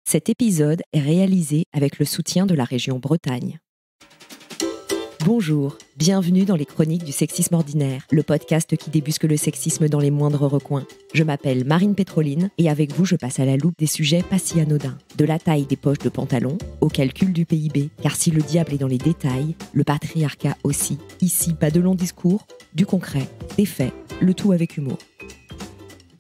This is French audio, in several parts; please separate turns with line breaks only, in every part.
Cet épisode est réalisé avec le soutien de la région Bretagne. Bonjour, bienvenue dans les Chroniques du sexisme ordinaire, le podcast qui débusque le sexisme dans les moindres recoins. Je m'appelle Marine Pétroline et avec vous je passe à la loupe des sujets pas si anodins. De la taille des poches de pantalon au calcul du PIB. Car si le diable est dans les détails, le patriarcat aussi. Ici, pas de longs discours, du concret, des faits, le tout avec humour.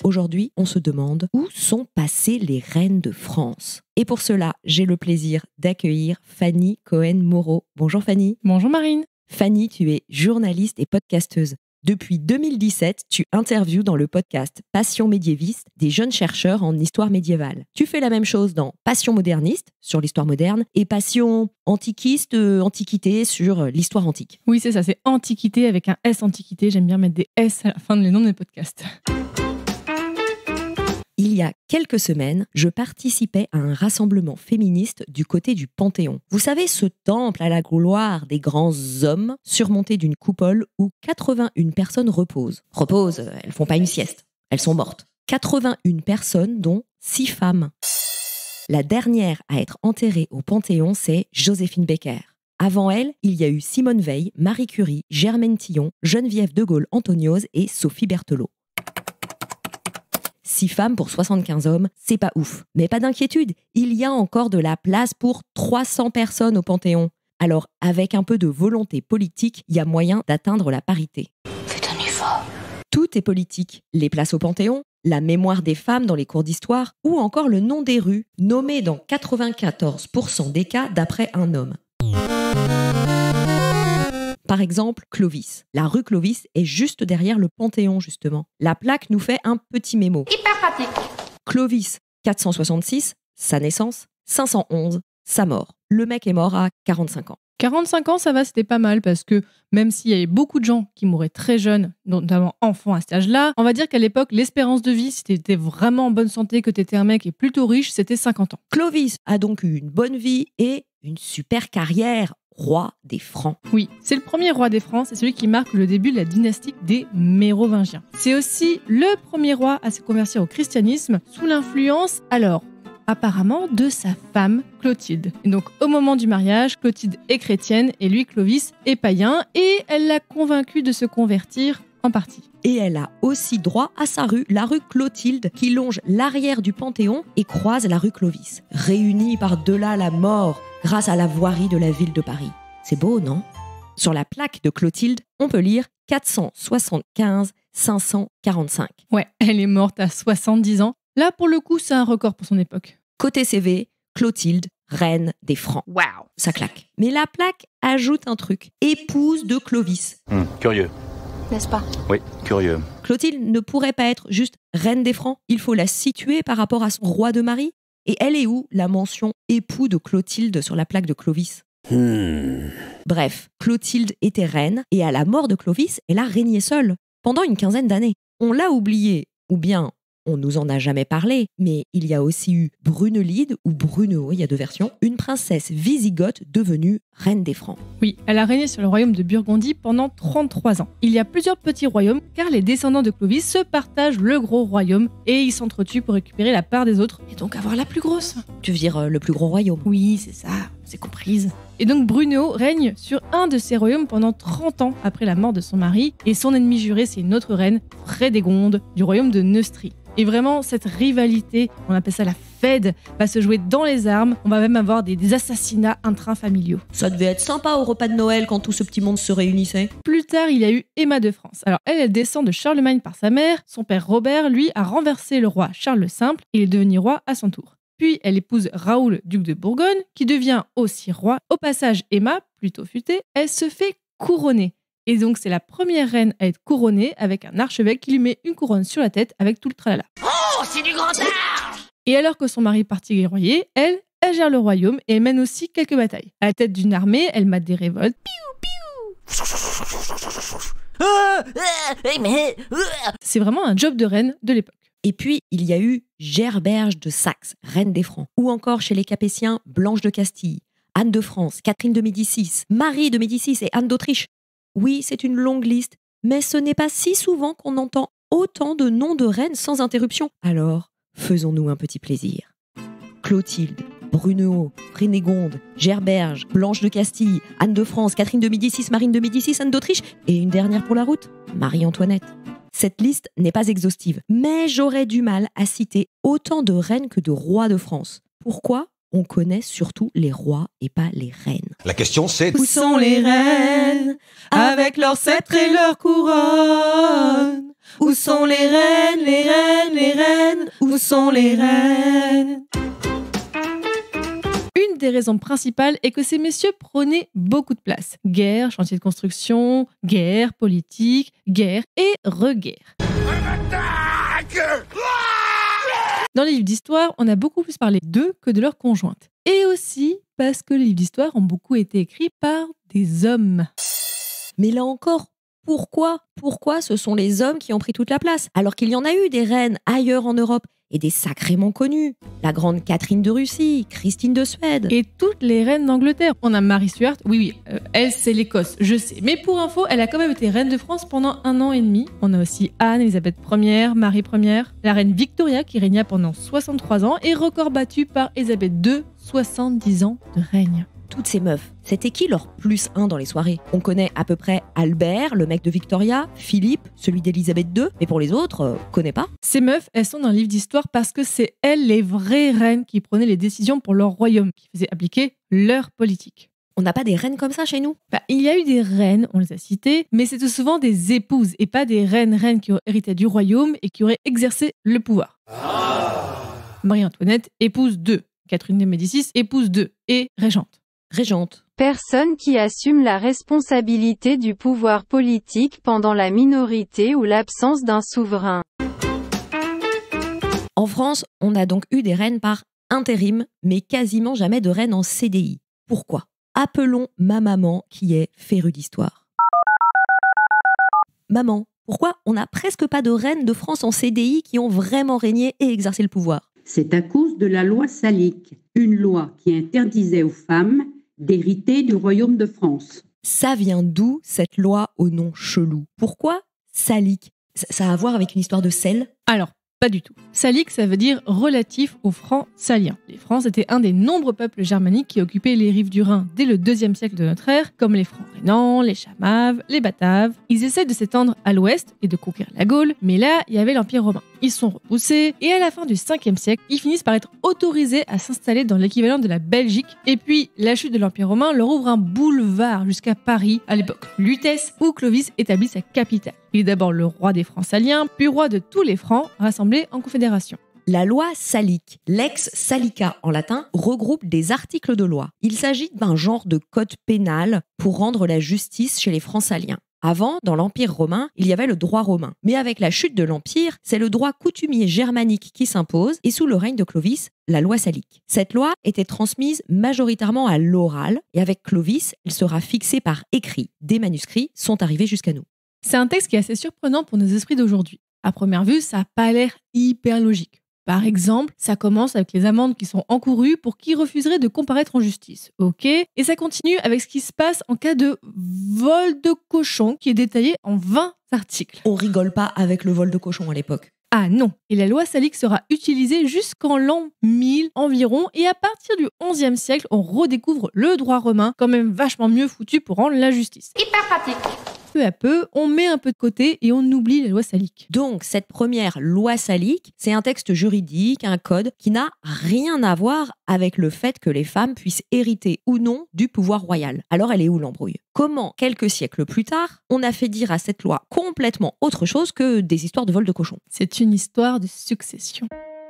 Aujourd'hui, on se demande où sont passées les reines de France. Et pour cela, j'ai le plaisir d'accueillir Fanny Cohen-Moreau. Bonjour Fanny.
Bonjour Marine.
Fanny, tu es journaliste et podcasteuse. Depuis 2017, tu interviews dans le podcast Passion médiéviste des jeunes chercheurs en histoire médiévale. Tu fais la même chose dans Passion moderniste, sur l'histoire moderne, et Passion antiquiste, antiquité, sur l'histoire antique.
Oui, c'est ça, c'est antiquité avec un S antiquité. J'aime bien mettre des S à la fin des noms de mes podcasts.
Il y a quelques semaines, je participais à un rassemblement féministe du côté du Panthéon. Vous savez, ce temple à la gloire des grands hommes, surmonté d'une coupole où 81 personnes reposent. Reposent, elles font pas une sieste, elles sont mortes. 81 personnes, dont 6 femmes. La dernière à être enterrée au Panthéon, c'est Joséphine Baker. Avant elle, il y a eu Simone Veil, Marie Curie, Germaine Tillon, Geneviève de Gaulle-Antoniose et Sophie Berthelot. 6 femmes pour 75 hommes, c'est pas ouf. Mais pas d'inquiétude, il y a encore de la place pour 300 personnes au Panthéon. Alors, avec un peu de volonté politique, il y a moyen d'atteindre la parité.
Faites un effort.
Tout est politique. Les places au Panthéon, la mémoire des femmes dans les cours d'histoire, ou encore le nom des rues, nommé dans 94% des cas d'après un homme. Par exemple, Clovis. La rue Clovis est juste derrière le Panthéon, justement. La plaque nous fait un petit mémo.
Hyper pratique.
Clovis, 466, sa naissance, 511, sa mort. Le mec est mort à 45 ans.
45 ans, ça va, c'était pas mal parce que même s'il y avait beaucoup de gens qui mouraient très jeunes, notamment enfants à cet âge-là, on va dire qu'à l'époque, l'espérance de vie, si t'étais vraiment en bonne santé, que t'étais un mec et plutôt riche, c'était 50 ans.
Clovis a donc eu une bonne vie et une super carrière. Roi des Francs.
Oui, c'est le premier roi des Francs, c'est celui qui marque le début de la dynastie des Mérovingiens. C'est aussi le premier roi à se convertir au christianisme sous l'influence, alors, apparemment, de sa femme Clotilde. Et donc, au moment du mariage, Clotilde est chrétienne et lui, Clovis, est païen et elle l'a convaincu de se convertir en partie.
Et elle a aussi droit à sa rue, la rue Clotilde, qui longe l'arrière du Panthéon et croise la rue Clovis, réunie par-delà la mort grâce à la voirie de la ville de Paris. C'est beau, non ? Sur la plaque de Clotilde, on peut lire 475 545.
Ouais, elle est morte à 70 ans. Là, pour le coup, c'est un record pour son époque.
Côté CV, Clotilde, reine des Francs.
Waouh.
Ça claque. Mais la plaque ajoute un truc. Épouse de Clovis.
Curieux.
N'est-ce pas?
Oui, curieux.
Clotilde ne pourrait pas être juste reine des Francs. Il faut la situer par rapport à son roi de Marie. Et elle est où, la mention époux de Clotilde sur la plaque de Clovis ? Bref, Clotilde était reine et à la mort de Clovis, elle a régné seule pendant une quinzaine d'années. On l'a oublié, ou bien on nous en a jamais parlé, mais il y a aussi eu Brunelide ou Brunehaut, il y a 2 versions, une princesse wisigothe devenue reine des Francs.
Oui, elle a régné sur le royaume de Burgondie pendant 33 ans. Il y a plusieurs petits royaumes car les descendants de Clovis se partagent le gros royaume et ils s'entretuent pour récupérer la part des autres et donc avoir la plus grosse.
Tu veux dire le plus gros royaume ?
Oui, c'est ça, c'est comprise. Et donc Brunehaut règne sur un de ces royaumes pendant 30 ans après la mort de son mari et son ennemi juré, c'est une autre reine, Frédégonde, du royaume de Neustrie. Et vraiment, cette rivalité, on appelle ça la Fed, va se jouer dans les armes. On va même avoir des assassinats intrafamiliaux.
Ça devait être sympa au repas de Noël quand tout ce petit monde se réunissait.
Plus tard, il y a eu Emma de France. Alors elle descend de Charlemagne par sa mère. Son père Robert, lui, a renversé le roi Charles le Simple et il est devenu roi à son tour. Puis elle épouse Raoul, duc de Bourgogne, qui devient aussi roi. Au passage, Emma, plutôt futée, elle se fait couronner. Et donc, c'est la première reine à être couronnée avec un archevêque qui lui met une couronne sur la tête avec tout le tralala.
Oh, c'est du grand art.
Et alors que son mari partit guerroyer, elle gère le royaume et elle mène aussi quelques batailles. À la tête d'une armée, elle mate des révoltes. C'est vraiment un job de reine de l'époque.
Et puis, il y a eu Gerberge de Saxe, reine des Francs. Ou encore chez les Capétiens, Blanche de Castille, Anne de France, Catherine de Médicis, Marie de Médicis et Anne d'Autriche. Oui, c'est une longue liste, mais ce n'est pas si souvent qu'on entend autant de noms de reines sans interruption. Alors, faisons-nous un petit plaisir. Clotilde, Brunehaut, Frénégonde, Gerberge, Blanche de Castille, Anne de France, Catherine de Médicis, Marine de Médicis, Anne d'Autriche et une dernière pour la route, Marie-Antoinette. Cette liste n'est pas exhaustive, mais j'aurais du mal à citer autant de reines que de rois de France. Pourquoi ? On connaît surtout les rois et pas les reines.
La question c'est...
Où sont les reines avec leur sceptre et leur couronne? Où sont les reines, les reines, les reines? Où sont les reines? Une des raisons principales est que ces messieurs prenaient beaucoup de place. Guerre, chantier de construction, guerre, politique, guerre et re-guerre. Dans les livres d'histoire, on a beaucoup plus parlé d'eux que de leurs conjointes. Et aussi parce que les livres d'histoire ont beaucoup été écrits par des hommes.
Mais là encore, pourquoi ce sont les hommes qui ont pris toute la place, alors qu'il y en a eu des reines ailleurs en Europe et des sacrément connues. La grande Catherine de Russie, Christine de Suède.
Et toutes les reines d'Angleterre. On a Marie Stuart, elle c'est l'Écosse, je sais. Mais pour info, elle a quand même été reine de France pendant 1 an et demi. On a aussi Anne, Elisabeth Ière, Marie Ière, la reine Victoria qui régna pendant 63 ans et record battu par Elisabeth II, 70 ans de règne.
Toutes ces meufs, c'était qui leur +1 dans les soirées? On connaît à peu près Albert, le mec de Victoria, Philippe, celui d'Elisabeth II, mais pour les autres, on connaît pas.
Ces meufs, elles sont dans le livre d'histoire parce que c'est elles les vraies reines qui prenaient les décisions pour leur royaume, qui faisaient appliquer leur politique.
On n'a pas des reines comme ça chez nous?
Il y a eu des reines, on les a citées, mais c'était souvent des épouses et pas des reines qui auraient hérité du royaume et qui auraient exercé le pouvoir. Marie-Antoinette, épouse 2. Catherine de Médicis, épouse 2 et régente.
Personne qui assume la responsabilité du pouvoir politique pendant la minorité ou l'absence d'un souverain.
En France, on a donc eu des reines par intérim, mais quasiment jamais de reines en CDI. Pourquoi ? Appelons ma maman qui est férue d'histoire. Maman, pourquoi on n'a presque pas de reines de France en CDI qui ont vraiment régné et exercé le pouvoir ?
C'est à cause de la loi Salique, une loi qui interdisait aux femmes d'hériter du royaume de France.
Ça vient d'où cette loi au nom chelou ? Pourquoi Salique ? Ça a à voir avec une histoire de sel ?
Alors, pas du tout. Salique, ça veut dire relatif aux Francs saliens. Les Francs étaient un des nombreux peuples germaniques qui occupaient les rives du Rhin dès le 2e siècle de notre ère, comme les Francs rhénans, les Chamaves, les Bataves. Ils essaient de s'étendre à l'ouest et de conquérir la Gaule, mais là, il y avait l'Empire romain. Ils sont repoussés, et à la fin du 5e siècle, ils finissent par être autorisés à s'installer dans l'équivalent de la Belgique. Et puis, la chute de l'Empire romain leur ouvre un boulevard jusqu'à Paris, à l'époque Lutèce, où Clovis établit sa capitale. Il est d'abord le roi des Francs saliens, puis roi de tous les Francs, rassemblés en confédération.
La loi salique, lex salica en latin, regroupe des articles de loi. Il s'agit d'un genre de code pénal pour rendre la justice chez les Francs saliens. Avant, dans l'Empire romain, il y avait le droit romain. Mais avec la chute de l'Empire, c'est le droit coutumier germanique qui s'impose et sous le règne de Clovis, la loi salique. Cette loi était transmise majoritairement à l'oral et avec Clovis, elle sera fixée par écrit. Des manuscrits sont arrivés jusqu'à nous.
C'est un texte qui est assez surprenant pour nos esprits d'aujourd'hui. À première vue, ça n'a pas l'air hyper logique. Par exemple, ça commence avec les amendes qui sont encourues pour qui refuserait de comparaître en justice. Ok. Et ça continue avec ce qui se passe en cas de vol de cochon qui est détaillé en 20 articles.
On rigole pas avec le vol de cochon à l'époque.
Ah non. Et la loi salique sera utilisée jusqu'en l'an 1000 environ. Et à partir du 11e siècle, on redécouvre le droit romain, quand même vachement mieux foutu pour rendre la justice.
Hyper pratique.
Peu à peu, on met un peu de côté et on oublie la loi salique.
Donc, cette première loi salique, c'est un texte juridique, un code qui n'a rien à voir avec le fait que les femmes puissent hériter ou non du pouvoir royal. Alors, elle est où l'embrouille ? Comment, quelques siècles plus tard, on a fait dire à cette loi complètement autre chose que des histoires de vol de cochon ?
C'est une histoire de succession.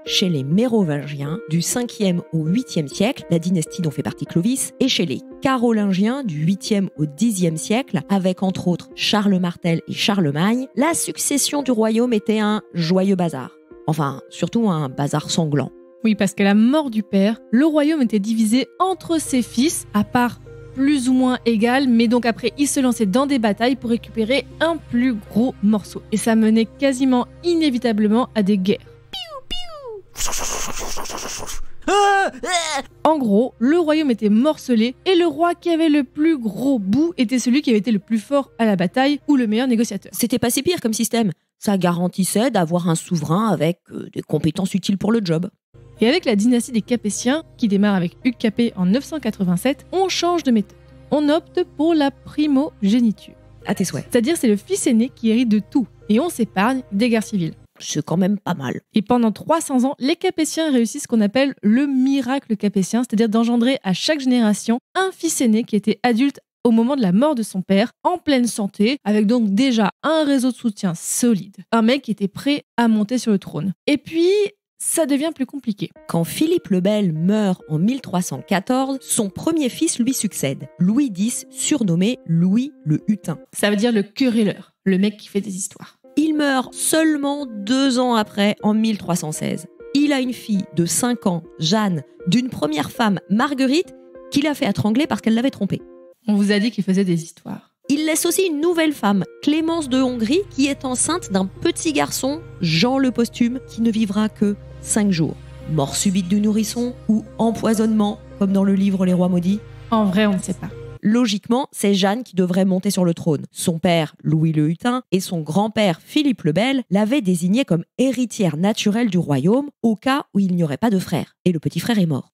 Chez les Mérovingiens, du 5e au 8e siècle, la dynastie dont fait partie Clovis, et chez les Carolingiens, du 8e au 10e siècle, avec entre autres Charles Martel et Charlemagne, la succession du royaume était un joyeux bazar. Enfin, surtout un bazar sanglant.
Oui, parce qu'à la mort du père, le royaume était divisé entre ses fils, à part plus ou moins égales, mais donc après, ils se lançaient dans des batailles pour récupérer un plus gros morceau. Et ça menait quasiment inévitablement à des guerres. En gros, le royaume était morcelé et le roi qui avait le plus gros bout était celui qui avait été le plus fort à la bataille ou le meilleur négociateur.
C'était pas si pire comme système. Ça garantissait d'avoir un souverain avec des compétences utiles pour le job.
Et avec la dynastie des Capétiens, qui démarre avec Hugues Capet en 987, on change de méthode. On opte pour la primogéniture.
À tes souhaits.
C'est-à-dire c'est le fils aîné qui hérite de tout, et on s'épargne des guerres civiles.
C'est quand même pas mal.
Et pendant 300 ans, les Capétiens réussissent ce qu'on appelle le miracle capétien, c'est-à-dire d'engendrer à chaque génération un fils aîné qui était adulte au moment de la mort de son père, en pleine santé, avec donc déjà un réseau de soutien solide. Un mec qui était prêt à monter sur le trône. Et puis, ça devient plus compliqué.
Quand Philippe le Bel meurt en 1314, son premier fils lui succède, Louis X, surnommé Louis le Hutin.
Ça veut dire le querelleur, le mec qui fait des histoires.
Il meurt seulement 2 ans après, en 1316. Il a une fille de 5 ans, Jeanne, d'une première femme, Marguerite, qu'il a fait étrangler parce qu'elle l'avait trompé.
On vous a dit qu'il faisait des histoires.
Il laisse aussi une nouvelle femme, Clémence de Hongrie, qui est enceinte d'un petit garçon, Jean le Posthume, qui ne vivra que 5 jours. Mort subite du nourrisson ou empoisonnement, comme dans le livre Les Rois Maudits.
En vrai, on ne sait pas.
Logiquement, c'est Jeanne qui devrait monter sur le trône. Son père, Louis le Hutin, et son grand-père, Philippe le Bel, l'avaient désignée comme héritière naturelle du royaume au cas où il n'y aurait pas de frère. Et le petit frère est mort.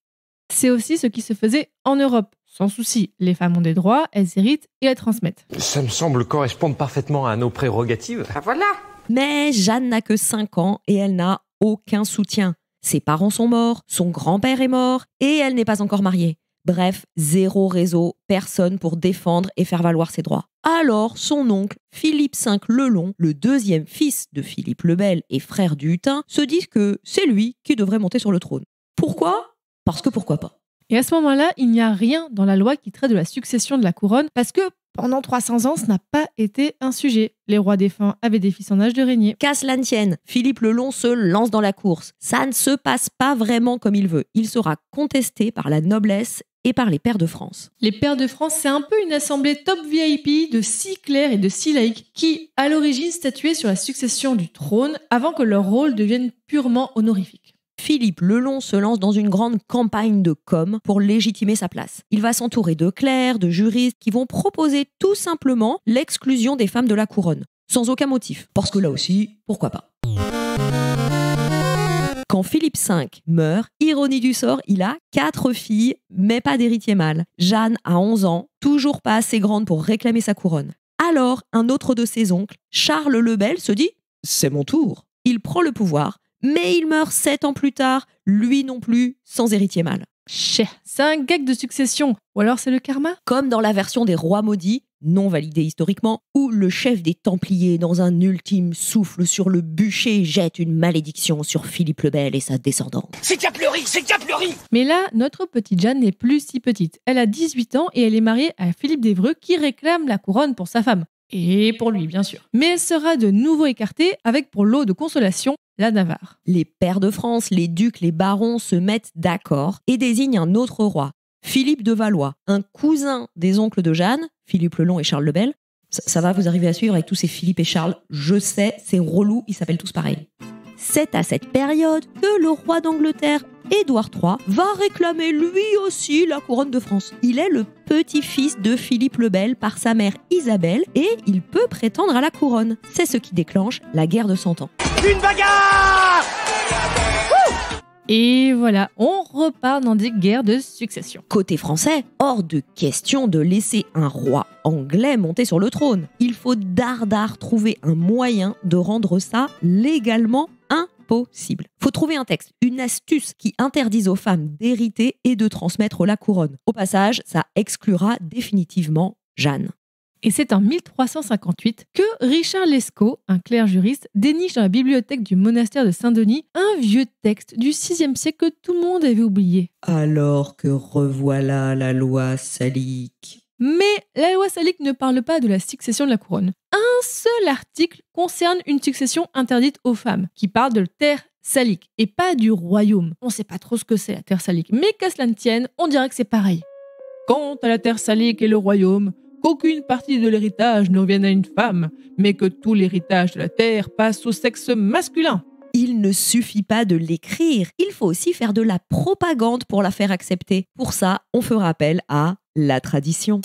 C'est aussi ce qui se faisait en Europe. Sans souci, les femmes ont des droits, elles héritent et elles transmettent.
Ça me semble correspondre parfaitement à nos prérogatives.
Ah voilà.
Mais Jeanne n'a que 5 ans et elle n'a aucun soutien. Ses parents sont morts, son grand-père est mort et elle n'est pas encore mariée. Bref, zéro réseau, personne pour défendre et faire valoir ses droits. Alors, son oncle, Philippe V le Long, le deuxième fils de Philippe le Bel et frère du Hutin, se dit que c'est lui qui devrait monter sur le trône. Pourquoi ? Parce que pourquoi pas.
Et à ce moment-là, il n'y a rien dans la loi qui traite de la succession de la couronne parce que pendant 300 ans, ce n'a pas été un sujet. Les rois défunts avaient des fils en âge de régner.
Qu'à cela ne tienne, Philippe le Long se lance dans la course. Ça ne se passe pas vraiment comme il veut. Il sera contesté par la noblesse et par les pairs de France.
Les pairs de France, c'est un peu une assemblée top VIP de 6 clercs et de 6 laïcs qui, à l'origine, statuaient sur la succession du trône avant que leur rôle devienne purement honorifique.
Philippe le Long se lance dans une grande campagne de com pour légitimer sa place. Il va s'entourer de clercs, de juristes qui vont proposer tout simplement l'exclusion des femmes de la couronne, sans aucun motif. Parce que là aussi, pourquoi pas. Quand Philippe V meurt, ironie du sort, il a 4 filles, mais pas d'héritier mâle. Jeanne a 11 ans, toujours pas assez grande pour réclamer sa couronne. Alors, un autre de ses oncles, Charles le Bel, se dit « c'est mon tour ». Il prend le pouvoir, mais il meurt 7 ans plus tard, lui non plus, sans héritier mâle.
C'est un gag de succession, ou alors c'est le karma ?
Comme dans la version des Rois Maudits, non validée historiquement, où le chef des Templiers, dans un ultime souffle sur le bûcher, jette une malédiction sur Philippe le Bel et sa descendance.
C'est qu'il y a pleuré, c'est qu'il y a pleuré.
Mais là, notre petite Jeanne n'est plus si petite. Elle a 18 ans et elle est mariée à Philippe d'Évreux qui réclame la couronne pour sa femme. Et pour lui, bien sûr. Mais elle sera de nouveau écartée avec pour lot de consolation la Navarre.
Les pairs de France, les ducs, les barons se mettent d'accord et désignent un autre roi, Philippe de Valois, un cousin des oncles de Jeanne, Philippe le Long et Charles le Bel. Ça va, vous arrivez à suivre avec tous ces Philippe et Charles. Je sais, c'est relou, ils s'appellent tous pareil. C'est à cette période que le roi d'Angleterre, Édouard III, va réclamer lui aussi la couronne de France. Il est le petit-fils de Philippe le Bel par sa mère Isabelle et il peut prétendre à la couronne. C'est ce qui déclenche la guerre de 100 ans.
Une bagarre.
Et voilà, on repart dans des guerres de succession.
Côté français, hors de question de laisser un roi anglais monter sur le trône. Il faut dardard trouver un moyen de rendre ça légalement impossible. Faut trouver un texte, une astuce qui interdise aux femmes d'hériter et de transmettre la couronne. Au passage, ça exclura définitivement Jeanne.
Et c'est en 1358 que Richard Lescaut, un clerc juriste, déniche dans la bibliothèque du monastère de Saint-Denis un vieux texte du VIe siècle que tout le monde avait oublié.
Alors que revoilà la loi salique.
Mais la loi salique ne parle pas de la succession de la couronne. Un seul article concerne une succession interdite aux femmes, qui parle de terre salique et pas du royaume. On ne sait pas trop ce que c'est la terre salique, mais qu'à cela ne tienne, on dirait que c'est pareil. Quant à la terre salique et le royaume, qu'aucune partie de l'héritage ne revienne à une femme, mais que tout l'héritage de la terre passe au sexe masculin.
Il ne suffit pas de l'écrire, il faut aussi faire de la propagande pour la faire accepter. Pour ça, on fera appel à la tradition.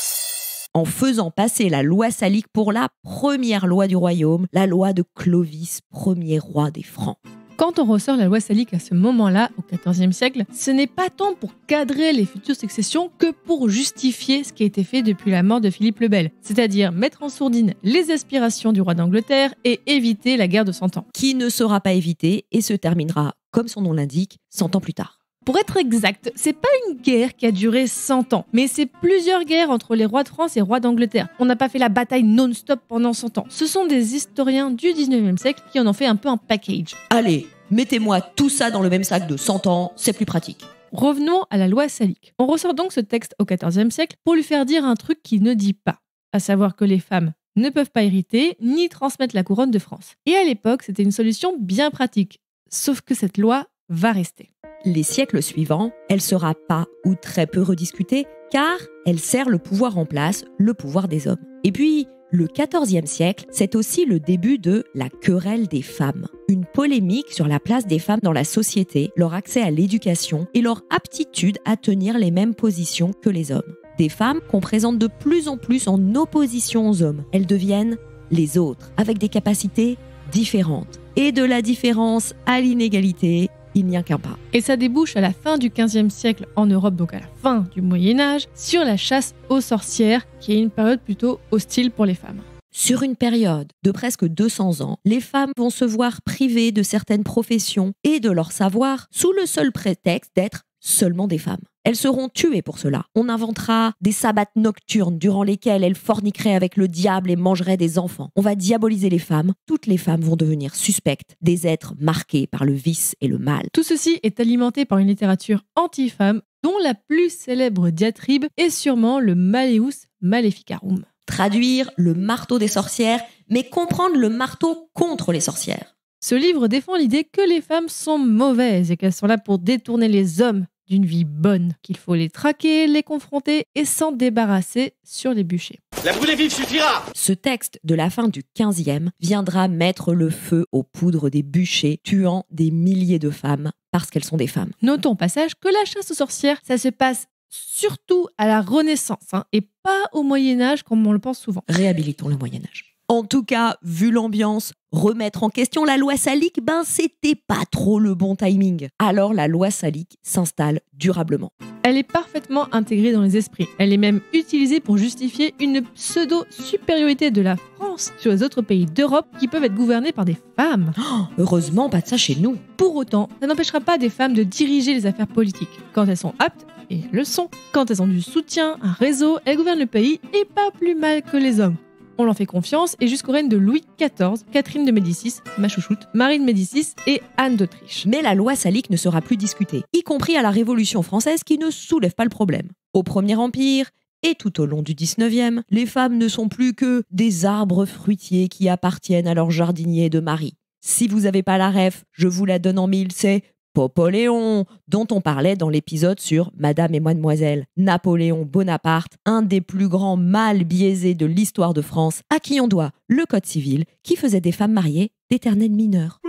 En faisant passer la loi salique pour la première loi du royaume, la loi de Clovis, premier roi des Francs.
Quand on ressort la loi salique à ce moment-là, au XIVe siècle, ce n'est pas tant pour cadrer les futures successions que pour justifier ce qui a été fait depuis la mort de Philippe le Bel, c'est-à-dire mettre en sourdine les aspirations du roi d'Angleterre et éviter la guerre de 100 ans.
Qui ne sera pas évitée et se terminera, comme son nom l'indique, 100 ans plus tard.
Pour être exact, c'est pas une guerre qui a duré 100 ans, mais c'est plusieurs guerres entre les rois de France et rois d'Angleterre. On n'a pas fait la bataille non-stop pendant 100 ans. Ce sont des historiens du 19e siècle qui en ont fait un peu un package.
Allez, mettez-moi tout ça dans le même sac de 100 ans, c'est plus pratique.
Revenons à la loi salique. On ressort donc ce texte au XIVe siècle pour lui faire dire un truc qu'il ne dit pas, à savoir que les femmes ne peuvent pas hériter ni transmettre la couronne de France. Et à l'époque, c'était une solution bien pratique, sauf que cette loi va rester.
Les siècles suivants, elle sera pas ou très peu rediscutée car elle sert le pouvoir en place, le pouvoir des hommes. Et puis, le XIVe siècle, c'est aussi le début de la querelle des femmes. Une polémique sur la place des femmes dans la société, leur accès à l'éducation et leur aptitude à tenir les mêmes positions que les hommes. Des femmes qu'on présente de plus en plus en opposition aux hommes. Elles deviennent les autres, avec des capacités différentes. Et de la différence à l'inégalité, il n'y a qu'un pas.
Et ça débouche à la fin du XVe siècle en Europe, donc à la fin du Moyen-Âge, sur la chasse aux sorcières, qui est une période plutôt hostile pour les femmes.
Sur une période de presque 200 ans, les femmes vont se voir privées de certaines professions et de leur savoir sous le seul prétexte d'être seulement des femmes. Elles seront tuées pour cela. On inventera des sabbats nocturnes durant lesquels elles forniqueraient avec le diable et mangeraient des enfants. On va diaboliser les femmes. Toutes les femmes vont devenir suspectes, des êtres marqués par le vice et le mal.
Tout ceci est alimenté par une littérature anti-femme, dont la plus célèbre diatribe est sûrement le Malleus Maleficarum.
Traduire le marteau des sorcières, mais comprendre le marteau contre les sorcières.
Ce livre défend l'idée que les femmes sont mauvaises et qu'elles sont là pour détourner les hommes d'une vie bonne, qu'il faut les traquer, les confronter et s'en débarrasser sur les bûchers.
La brûlée vive suffira!
Ce texte de la fin du XVe viendra mettre le feu aux poudres des bûchers, tuant des milliers de femmes parce qu'elles sont des femmes.
Notons au passage que la chasse aux sorcières, ça se passe surtout à la Renaissance et pas au Moyen-Âge comme on le pense souvent.
Réhabilitons le Moyen-Âge. En tout cas, vu l'ambiance, remettre en question la loi salique, c'était pas trop le bon timing. Alors la loi salique s'installe durablement.
Elle est parfaitement intégrée dans les esprits. Elle est même utilisée pour justifier une pseudo-supériorité de la France sur les autres pays d'Europe qui peuvent être gouvernés par des femmes.
Oh, heureusement, pas de ça chez nous.
Pour autant, ça n'empêchera pas des femmes de diriger les affaires politiques. Quand elles sont aptes, et elles le sont, quand elles ont du soutien, un réseau, elles gouvernent le pays et pas plus mal que les hommes. On leur fait confiance et jusqu'au règne de Louis XIV, Catherine de Médicis, ma chouchoute, Marie de Médicis et Anne d'Autriche.
Mais la loi salique ne sera plus discutée, y compris à la Révolution française qui ne soulève pas le problème. Au Premier Empire et tout au long du XIXe, les femmes ne sont plus que des arbres fruitiers qui appartiennent à leur jardinier de mari. Si vous n'avez pas la ref, je vous la donne en mille, c'est Popoléon, dont on parlait dans l'épisode sur Madame et Mademoiselle. Napoléon Bonaparte, un des plus grands mâles biaisés de l'histoire de France, à qui on doit le Code civil, qui faisait des femmes mariées d'éternels mineurs.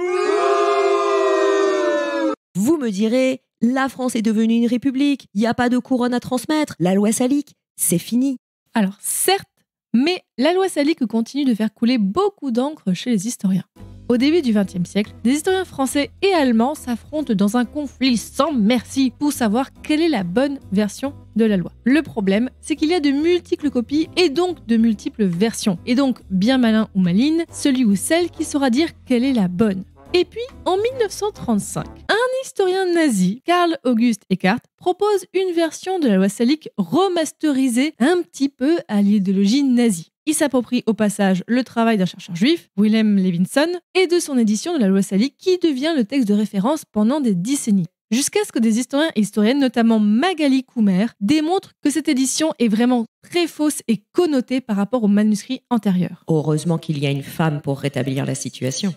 Vous me direz, la France est devenue une république, il n'y a pas de couronne à transmettre, la loi salique, c'est fini.
Alors certes, mais la loi salique continue de faire couler beaucoup d'encre chez les historiens. Au début du XXe siècle, des historiens français et allemands s'affrontent dans un conflit sans merci pour savoir quelle est la bonne version de la loi. Le problème, c'est qu'il y a de multiples copies et donc de multiples versions. Et donc, bien malin ou maline, celui ou celle qui saura dire quelle est la bonne. Et puis, en 1935, un historien nazi, Karl August Eckart, propose une version de la loi salique remasterisée un petit peu à l'idéologie nazie. Il s'approprie au passage le travail d'un chercheur juif, Wilhelm Levinson, et de son édition de la loi salique qui devient le texte de référence pendant des décennies. Jusqu'à ce que des historiens et historiennes, notamment Magali Coumer, démontrent que cette édition est vraiment très fausse et connotée par rapport aux manuscrits antérieurs.
Heureusement qu'il y a une femme pour rétablir la situation.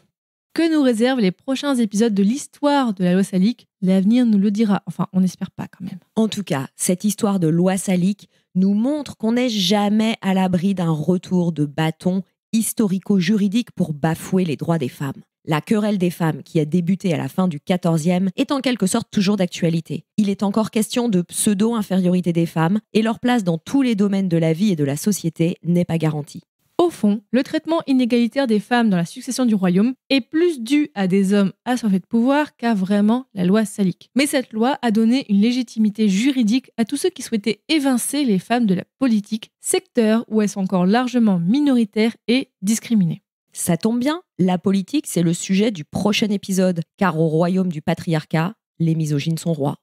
Que nous réservent les prochains épisodes de l'histoire de la loi salique? L'avenir nous le dira. Enfin, on n'espère pas quand même.
En tout cas, cette histoire de loi salique nous montre qu'on n'est jamais à l'abri d'un retour de bâton historico-juridique pour bafouer les droits des femmes. La querelle des femmes qui a débuté à la fin du XIVe est en quelque sorte toujours d'actualité. Il est encore question de pseudo-infériorité des femmes et leur place dans tous les domaines de la vie et de la société n'est pas garantie.
Au fond, le traitement inégalitaire des femmes dans la succession du royaume est plus dû à des hommes assoiffés de pouvoir qu'à vraiment la loi salique. Mais cette loi a donné une légitimité juridique à tous ceux qui souhaitaient évincer les femmes de la politique, secteur où elles sont encore largement minoritaires et discriminées.
Ça tombe bien, la politique, c'est le sujet du prochain épisode, car au royaume du patriarcat, les misogynes sont rois.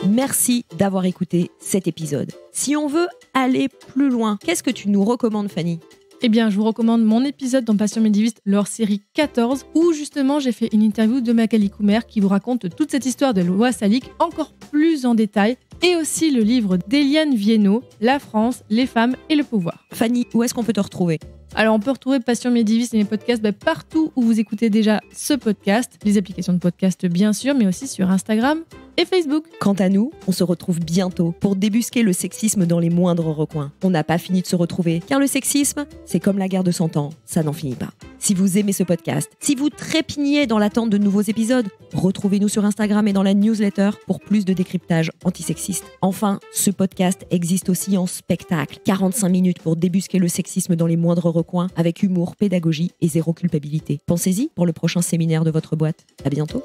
Merci d'avoir écouté cet épisode. Si on veut aller plus loin, qu'est-ce que tu nous recommandes, Fanny ?
Eh bien, je vous recommande mon épisode dans Passion médiéviste, leur série 14, où justement j'ai fait une interview de Magali Coumer qui vous raconte toute cette histoire de loi salique encore plus en détail, et aussi le livre d'Eliane Viennot, La France, les femmes et le pouvoir.
Fanny, où est-ce qu'on peut te retrouver ?
Alors, on peut retrouver Passion médiéviste et mes podcasts partout où vous écoutez déjà ce podcast, les applications de podcast bien sûr, mais aussi sur Instagram et Facebook.
Quant à nous, on se retrouve bientôt pour débusquer le sexisme dans les moindres recoins. On n'a pas fini de se retrouver, car le sexisme, c'est comme la guerre de 100 ans, ça n'en finit pas. Si vous aimez ce podcast, si vous trépignez dans l'attente de nouveaux épisodes, retrouvez-nous sur Instagram et dans la newsletter pour plus de décryptage antisexiste. Enfin, ce podcast existe aussi en spectacle. 45 minutes pour débusquer le sexisme dans les moindres recoins avec humour, pédagogie et zéro culpabilité. Pensez-y pour le prochain séminaire de votre boîte. À bientôt.